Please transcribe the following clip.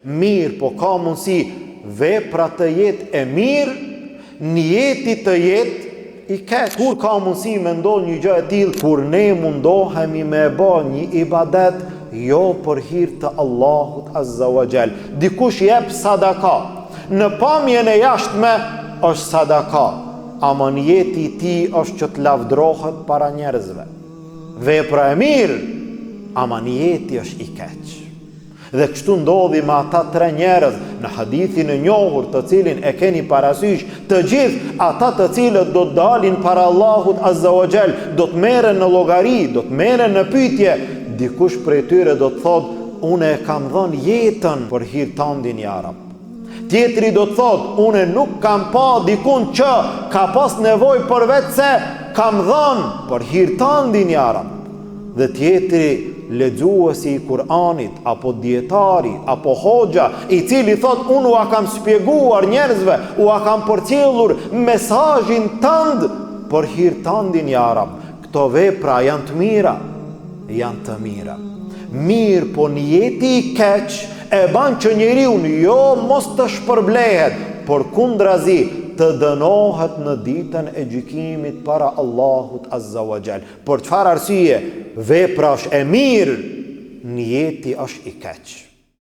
mirë, po ka mundësi vepra të jetë e mirë, njeti të jetë i keq. Kur ka mundësi me ndodh një gjë e tillë, kur ne mundohemi me bë një ibadet jo për hir të Allahut Azza wa Jall. Dikush jep sadaka, në pamjen e jashtme është sadaka, ama njeti i tij është që të lavdrohet para njerëzve. Vepra e mirë, ama njeti është i keq. Dhe kështu ndodhi me ata 3 njerëz në hadithin e njohur, të cilin e keni parasysh të gjithë, ata të cilët do të dalin para Allahut Azza wa Jall, do të merren në llogari, do të merren në pyetje. Dikush prej tyre do të thotë, unë e kam dhënë jetën për hir tandin ja Rab. Tjetri do të thotë, unë nuk kam pa dikun që ka pas nevojë për vetë se kam dhënë për hir tandin ja Rab. Dhe tjetri lexuesi i Kur'anit, apo dietari, apo hoxha, i cili thot, unë ua kam shpjeguar njerëzve, ua kam përcjellur mesazhin tënd për hir tandin ja Rab. Këto vepra janë të mira, janë të mira. Mirë, po njeti i keq e ban që njeriu jo mos të shpërblehet, por kundrazi të dënohet në ditën e gjykimit para Allahut Azza wa Jall. Për çfarë arsye? Vepra është e mirë, njeti është i keq.